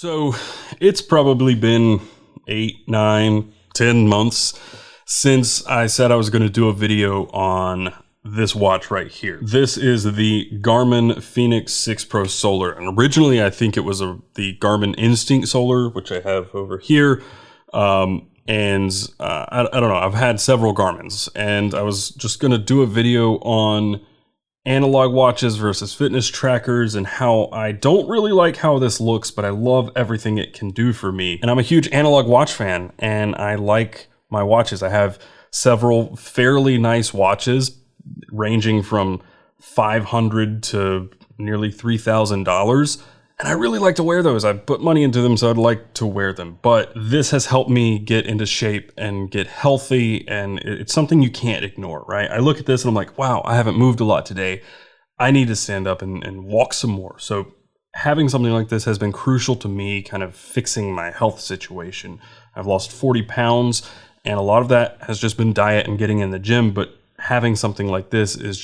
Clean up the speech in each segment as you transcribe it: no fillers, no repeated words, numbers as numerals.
So it's probably been 8, 9, 10 months since I said I was going to do a video on this watch right here. This is the Garmin Fenix 6 Pro Solar. And originally I think it was the Garmin Instinct Solar, which I have over here. I don't know, I've had several Garmins, and I was just going to do a video on analog watches versus fitness trackers and how I don't really like how this looks, but I love everything it can do for me. And I'm a huge analog watch fan, and I like my watches. I have several fairly nice watches ranging from $500 to nearly $3,000. And I really like to wear those. I put money into them, so I'd like to wear them. But this has helped me get into shape and get healthy, and it's something you can't ignore, right? I look at this and I'm like, wow, I haven't moved a lot today. I need to stand up and walk some more. So having something like this has been crucial to me kind of fixing my health situation. I've lost 40 pounds, and a lot of that has just been diet and getting in the gym, but having something like this is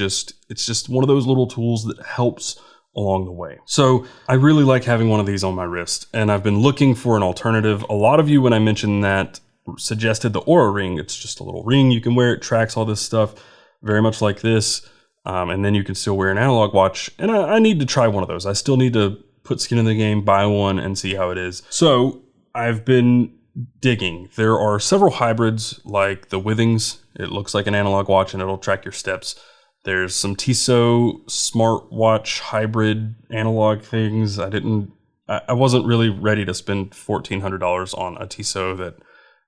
it's just one of those little tools that helps along the way. So I really like having one of these on my wrist, and I've been looking for an alternative. A lot of you, when I mentioned that, suggested the Oura Ring. It's just a little ring you can wear. It tracks all this stuff very much like this. And then you can still wear an analog watch. And I need to try one of those. I still need to put skin in the game, buy one, and see how it is. So I've been digging. There are several hybrids like the Withings. It looks like an analog watch and it'll track your steps. There's some Tissot smartwatch hybrid analog things. I wasn't really ready to spend $1,400 on a Tissot that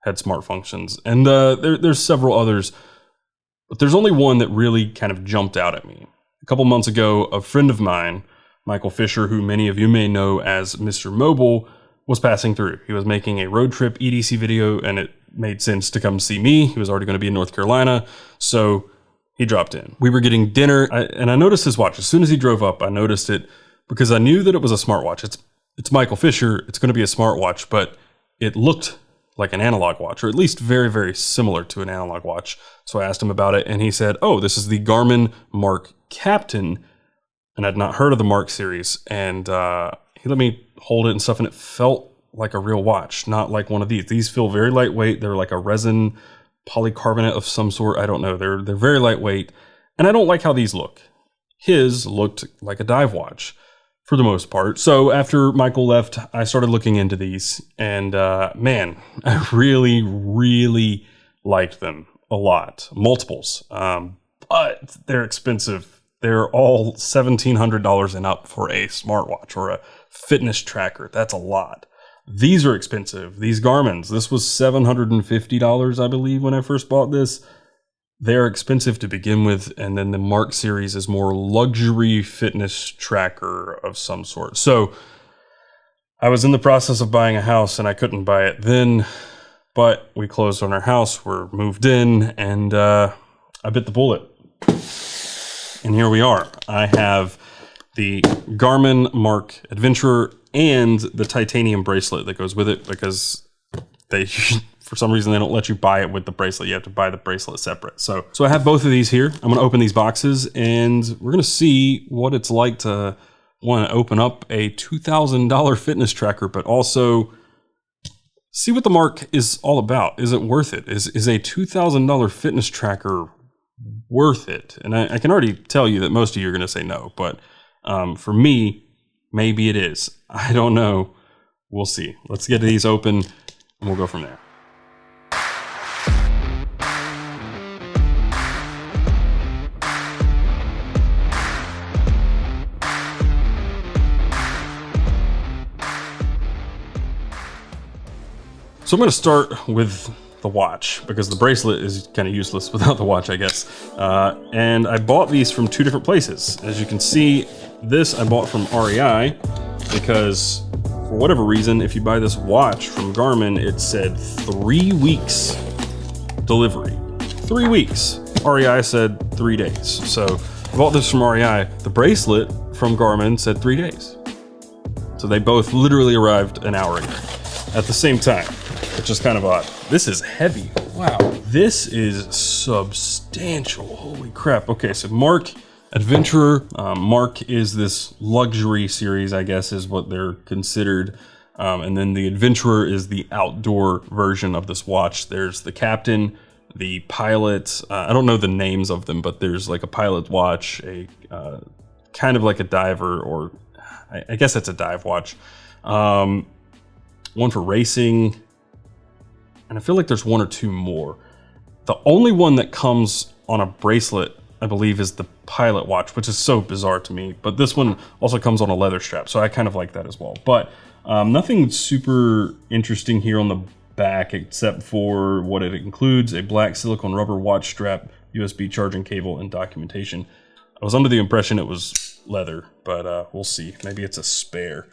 had smart functions. And there's several others, but there's only one that really kind of jumped out at me. A couple months ago, a friend of mine, Michael Fisher, who many of you may know as Mr. Mobile, was passing through. He was making a road trip EDC video, and it made sense to come see me. He was already going to be in North Carolina, so he dropped in. We were getting dinner, and I noticed his watch. As soon as he drove up, I noticed it because I knew that it was a smartwatch. It's Michael Fisher. It's going to be a smartwatch, but it looked like an analog watch, or at least very, very similar to an analog watch. So I asked him about it, and he said, oh, this is the Garmin MARQ Captain, and I'd not heard of the MARQ series. And he let me hold it and stuff, and it felt like a real watch, not like one of these. These feel very lightweight. They're like a resin polycarbonate of some sort. I don't know. They're very lightweight, and I don't like how these look. His looked like a dive watch for the most part. So after Michael left, I started looking into these, and man, I really, really liked them a lot. Multiples, but they're expensive. They're all $1,700 and up for a smartwatch or a fitness tracker. That's a lot. These are expensive. These Garmins, this was $750, I believe, when I first bought this. They're expensive to begin with, and then the MARQ series is more luxury fitness tracker of some sort. So I was in the process of buying a house, and I couldn't buy it then, but we closed on our house. We're moved in, and I bit the bullet. And here we are. I have the Garmin MARQ Adventurer and the titanium bracelet that goes with it, because they, for some reason, they don't let you buy it with the bracelet. You have to buy the bracelet separate. So I have both of these here. I'm going to open these boxes, and we're going to see what it's like to want to open up a $2,000 fitness tracker, but also see what the MARQ is all about. Is it worth it? Is a $2,000 fitness tracker worth it? And I can already tell you that most of you are going to say no, but for me, maybe it is. I don't know. We'll see. Let's get these open, and we'll go from there. So I'm going to start with the watch, because the bracelet is kind of useless without the watch, I guess. And I bought these from two different places. As you can see, this I bought from REI, because for whatever reason, if you buy this watch from Garmin, it said 3 weeks delivery. 3 weeks. REI said 3 days. So I bought this from REI. The bracelet from Garmin said 3 days. So they both literally arrived an hour ago at the same time, which is kind of odd. This is heavy. Wow. This is substantial. Holy crap. Okay, so MARQ Adventurer. MARQ is this luxury series, I guess is what they're considered. And then the Adventurer is the outdoor version of this watch. There's the Captain, the Pilot. I don't know the names of them, but there's like a pilot watch, a kind of like a diver, or I guess it's a dive watch. One for racing. And I feel like there's one or two more. The only one that comes on a bracelet, I believe, is the Pilot watch, which is so bizarre to me. But this one also comes on a leather strap, so I kind of like that as well. But nothing super interesting here on the back, except for what it includes: a black silicone rubber watch strap, USB charging cable, and documentation. I was under the impression it was leather, but we'll see. Maybe it's a spare.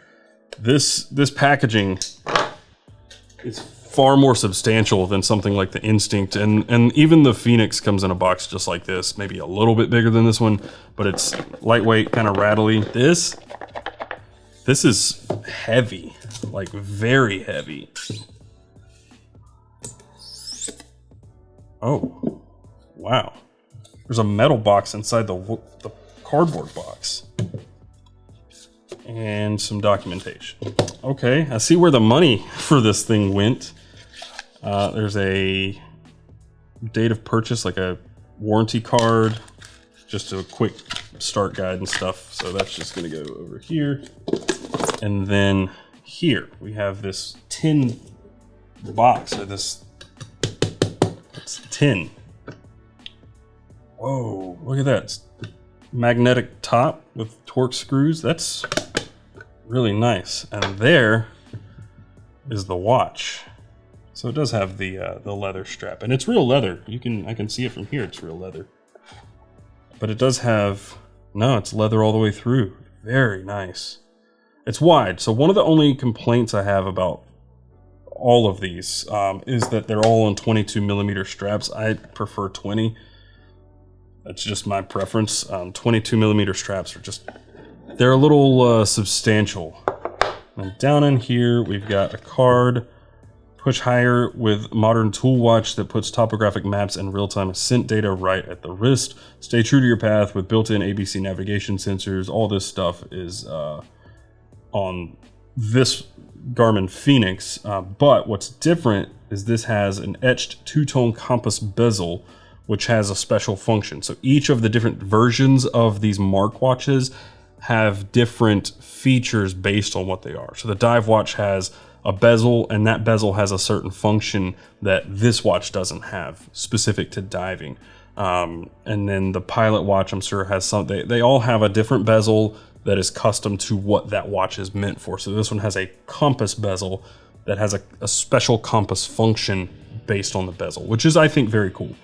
This packaging is far more substantial than something like the Instinct, and even the Phoenix comes in a box just like this, maybe a little bit bigger than this one, but it's lightweight, kind of rattly. This is heavy, like very heavy. Oh, wow. There's a metal box inside the cardboard box. And some documentation. Okay, I see where the money for this thing went. There's a date of purchase, like a warranty card, just a quick start guide and stuff. So that's just gonna go over here. And then here we have this tin box, or this, it's tin. Whoa, look at that. It's magnetic top with torque screws. That's really nice. And there is the watch. So it does have the leather strap, and it's real leather. I can see it from here. It's real leather. But it does have, no, it's leather all the way through. Very nice. It's wide. So one of the only complaints I have about all of these is that they're all on 22mm straps. I prefer 20. That's just my preference. 22mm straps are just, they're a little substantial. And down in here, we've got a card. Push higher with modern tool watch that puts topographic maps and real-time ascent data right at the wrist. Stay true to your path with built-in ABC navigation sensors. All this stuff is on this Garmin Phoenix. But what's different is this has an etched two-tone compass bezel, which has a special function. So each of the different versions of these MARQ watches have different features based on what they are. So the dive watch has a bezel, and that bezel has a certain function that this watch doesn't have, specific to diving. And then the Pilot watch, I'm sure, has some, they all have a different bezel that is custom to what that watch is meant for. So this one has a compass bezel that has a special compass function based on the bezel, which is, I think, very cool.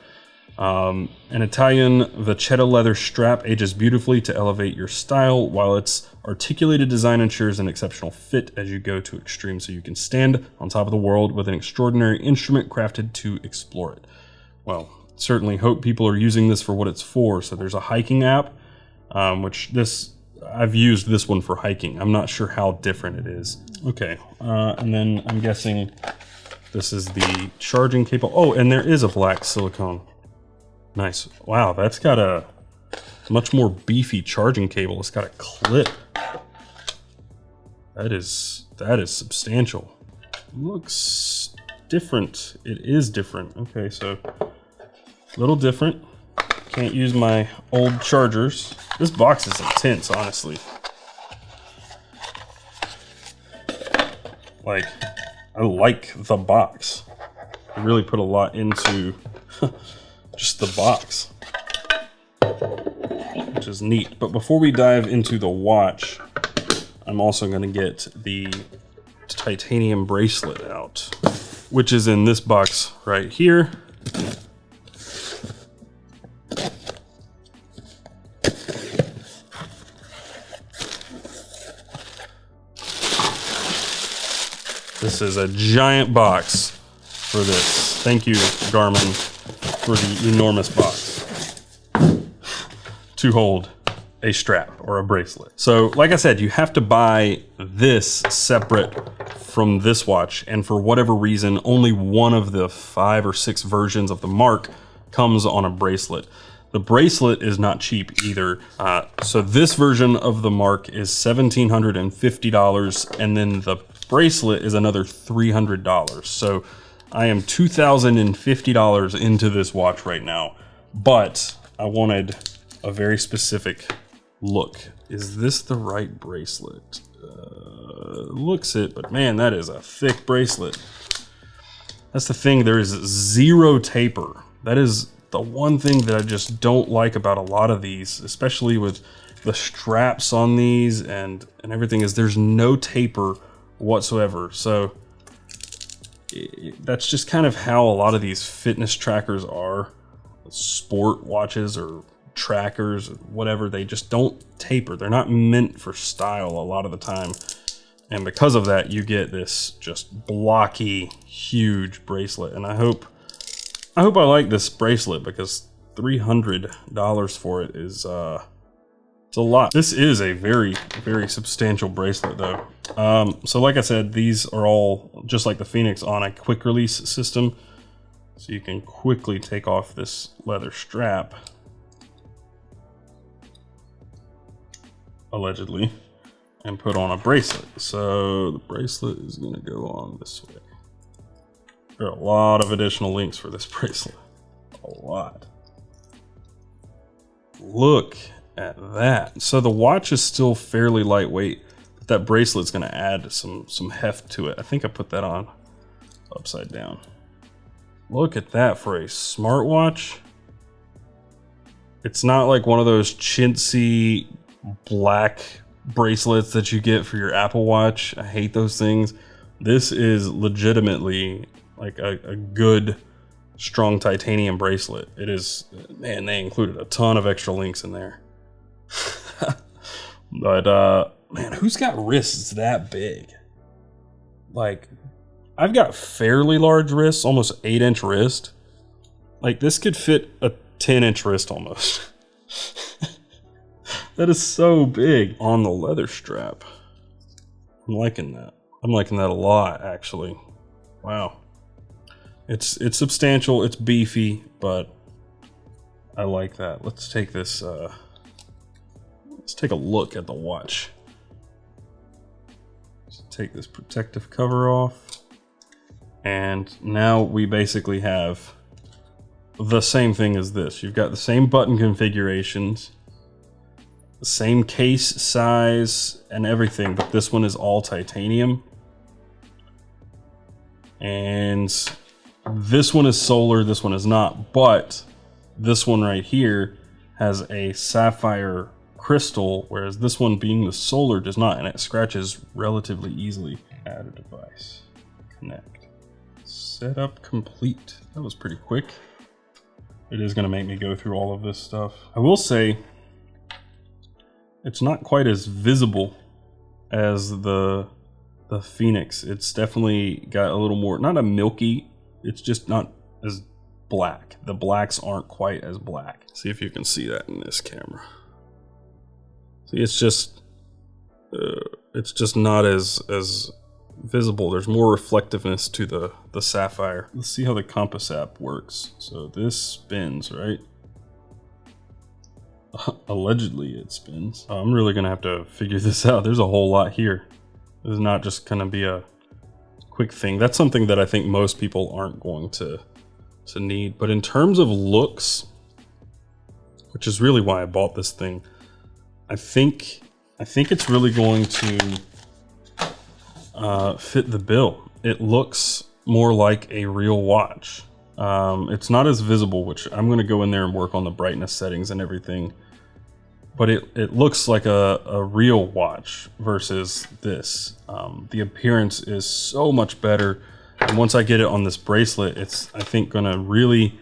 An Italian vachetta leather strap ages beautifully to elevate your style, while its articulated design ensures an exceptional fit as you go to extreme, so you can stand on top of the world with an extraordinary instrument crafted to explore it. Well, certainly hope people are using this for what it's for. So there's a hiking app, which I've used this one for hiking. I'm not sure how different it is. Okay, and then I'm guessing this is the charging cable. Oh, and there is a black silicone. Nice. Wow, that's got a much more beefy charging cable. It's got a clip. That is substantial. Looks different. It is different. Okay, so a little different. Can't use my old chargers. This box is intense, honestly. Like, I like the box. I really put a lot into just the box, which is neat. But before we dive into the watch, I'm also going to get the titanium bracelet out, which is in this box right here. This is a giant box for this. Thank you, Garmin, for the enormous box to hold a strap or a bracelet. So like I said, you have to buy this separate from this watch, and for whatever reason, only one of the 5 or 6 versions of the MARQ comes on a bracelet. The bracelet is not cheap either. So this version of the MARQ is $1,750, and then the bracelet is another $300. So I am $2,050 into this watch right now, but I wanted a very specific look. Is this the right bracelet? Looks it, but man, that is a thick bracelet. That's the thing, there is 0 taper. That is the one thing that I just don't like about a lot of these, especially with the straps on these and everything, is there's no taper whatsoever. So that's just kind of how a lot of these fitness trackers are. Sport watches or trackers, whatever, they just don't taper. They're not meant for style a lot of the time. And because of that, you get this just blocky, huge bracelet. And I hope I like this bracelet, because $300 for it is it's a lot. This is a very, very substantial bracelet though. So like I said, these are all just like the Phoenix on a quick release system. So you can quickly take off this leather strap, allegedly, and put on a bracelet. So the bracelet is gonna go on this way. There are a lot of additional links for this bracelet. A lot. Look at that. So the watch is still fairly lightweight, but that bracelet's gonna add some heft to it. I think I put that on upside down. Look at that for a smartwatch. It's not like one of those chintzy black bracelets that you get for your Apple Watch. I hate those things. This is legitimately like a good, strong titanium bracelet. It is, man, they included a ton of extra links in there. But man, who's got wrists that big? Like, I've got fairly large wrists, almost 8-inch wrist. Like, this could fit a 10-inch wrist almost. That is so big on the leather strap. I'm liking that. I'm liking that a lot, actually. Wow. It's substantial, it's beefy, but I like that. Let's take this, let's take a look at the watch. Let's take this protective cover off. And now we basically have the same thing as this. You've got the same button configurations, the same case size and everything, but this one is all titanium. And this one is solar, this one is not, but this one right here has a sapphire crystal, whereas this one, being the solar, does not, and it scratches relatively easily. Add a device, connect. Setup complete. That was pretty quick. It is going to make me go through all of this stuff. I will say it's not quite as visible as the Phoenix. It's definitely got a little more, not a milky, it's just not as black. The blacks aren't quite as black. See if you can see that in this camera. See, it's just not as visible. There's more reflectiveness to the sapphire. Let's see how the compass app works. So this spins, right? Allegedly it spins. I'm really gonna have to figure this out. There's a whole lot here. This is not just gonna be a quick thing. That's something that I think most people aren't going to need. But in terms of looks, which is really why I bought this thing, I think it's really going to fit the bill. It looks more like a real watch. It's not as visible, which I'm going to go in there and work on the brightness settings and everything, but it looks like a real watch versus this. The appearance is so much better, and once I get it on this bracelet, it's, I think, going to really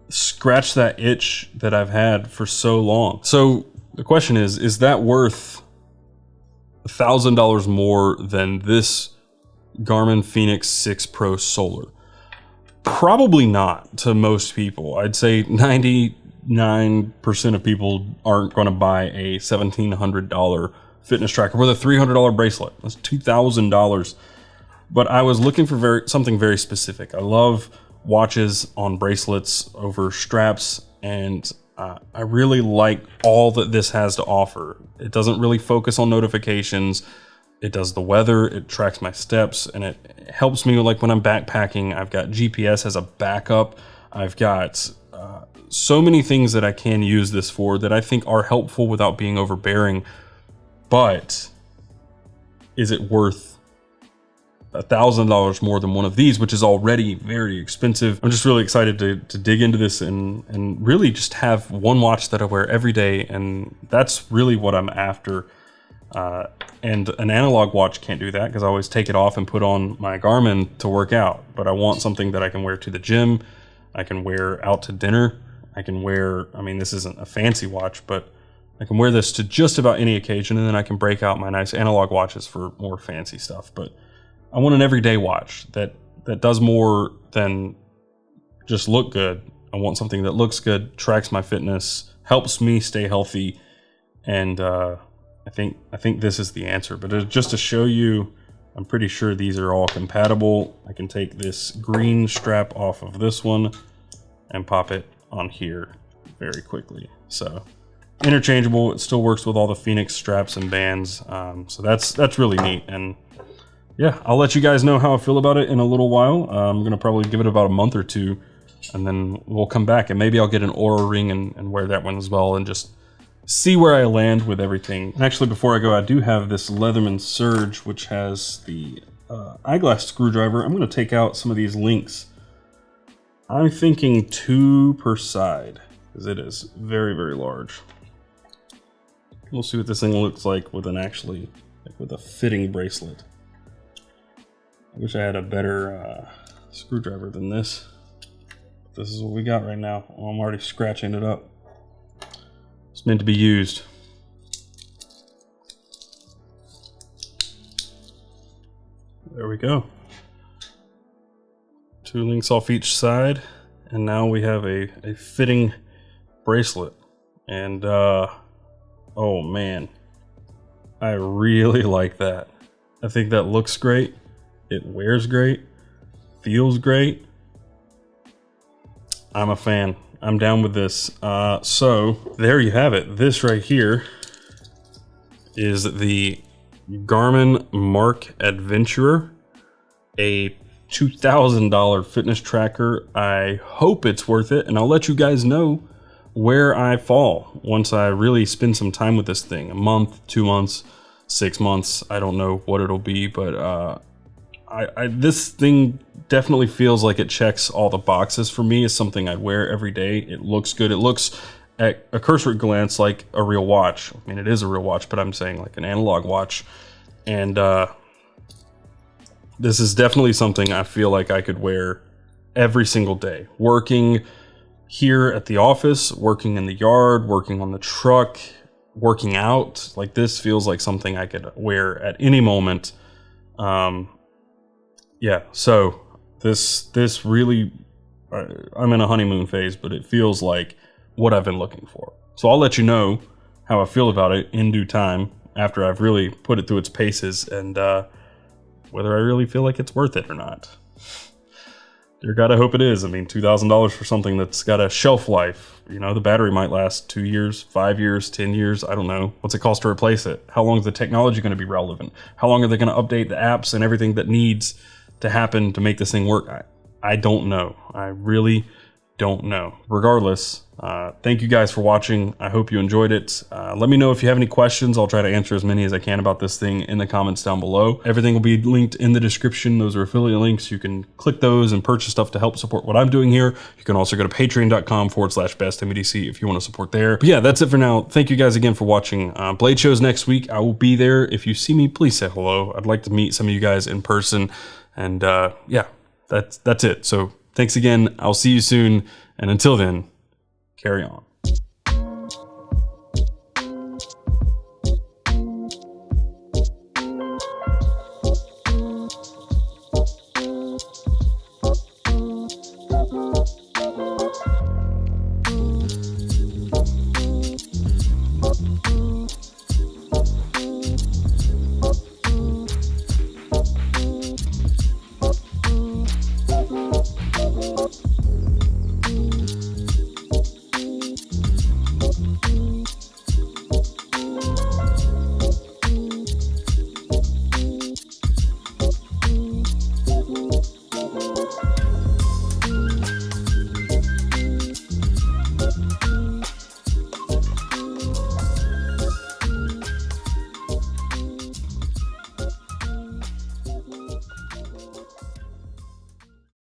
scratch that itch that I've had for so long. So the question is that worth $1,000 more than this Garmin Fenix 6 Pro Solar? Probably not to most people. I'd say 99% of people aren't going to buy a $1,700 fitness tracker with a $300 bracelet. That's $2,000. But I was looking for something very specific. I love watches on bracelets over straps, and I really like all that this has to offer. It doesn't really focus on notifications. It does the weather, it tracks my steps, and it helps me like when I'm backpacking. I've got GPS as a backup. I've got so many things that I can use this for that I think are helpful without being overbearing. But is it worth $1,000 more than one of these, which is already very expensive? I'm just really excited to dig into this and really just have one watch that I wear every day, and that's really what I'm after. And an analog watch can't do that because I always take it off and put on my Garmin to work out. But I want something that I can wear to the gym, I can wear out to dinner, I can wear, I mean, this isn't a fancy watch, but I can wear this to just about any occasion, and then I can break out my nice analog watches for more fancy stuff. But I want an everyday watch that does more than just look good. I want something that looks good, tracks my fitness, helps me stay healthy, and I think this is the answer. But just to show you, I'm pretty sure these are all compatible. I can take this green strap off of this one and pop it on here very quickly. So interchangeable. It still works with all the Phoenix straps and bands. So that's really neat. And yeah, I'll let you guys know how I feel about it in a little while. I'm gonna probably give it about a month or two, and then we'll come back and maybe I'll get an Oura ring and wear that one as well, and just see where I land with everything. And actually, before I go, I do have this Leatherman Surge, which has the eyeglass screwdriver. I'm gonna take out some of these links. I'm thinking 2 per side, because it is very, very large. We'll see what this thing looks like with an actually, like with a fitting bracelet. I wish I had a better screwdriver than this. This is what we got right now. Oh, I'm already scratching it up. It's meant to be used. There we go. 2 links off each side, and now we have a fitting bracelet. And oh man, I really like that. I think that looks great. It wears great, feels great. I'm a fan. I'm down with this. So there you have it. This right here is the Garmin MARQ Adventurer, a $2,000 fitness tracker. I hope it's worth it, and I'll let you guys know where I fall once I really spend some time with this thing. A month, 2 months, 6 months. I don't know what it'll be, but this thing definitely feels like it checks all the boxes for me. It's something I'd wear every day. It looks good. It looks at a cursory glance like a real watch. I mean, it is a real watch, but I'm saying like an analog watch. And this is definitely something I feel like I could wear every single day. Working here at the office, working in the yard, working on the truck, working out. Like, this feels like something I could wear at any moment. Yeah, so this really, I'm in a honeymoon phase, but it feels like what I've been looking for. So I'll let you know how I feel about it in due time after I've really put it through its paces, and whether I really feel like it's worth it or not. Dear God, I hope it is. I mean, $2,000 for something that's got a shelf life. You know, the battery might last 2 years, 5 years, 10 years. I don't know. What's it cost to replace it? How long is the technology going to be relevant? How long are they going to update the apps and everything that needs to happen to make this thing work? I don't know. I really don't know. Regardless, thank you guys for watching. I hope you enjoyed it. Let me know if you have any questions. I'll try to answer as many as I can about this thing in the comments down below. Everything will be linked in the description. Those are affiliate links. You can click those and purchase stuff to help support what I'm doing here. You can also go to patreon.com/bestmedc if you want to support there. But yeah, that's it for now. Thank you guys again for watching. Blade shows next week. I will be there. If you see me, please say hello. I'd like to meet some of you guys in person. And yeah, that's it. So thanks again. I'll see you soon. And until then, carry on.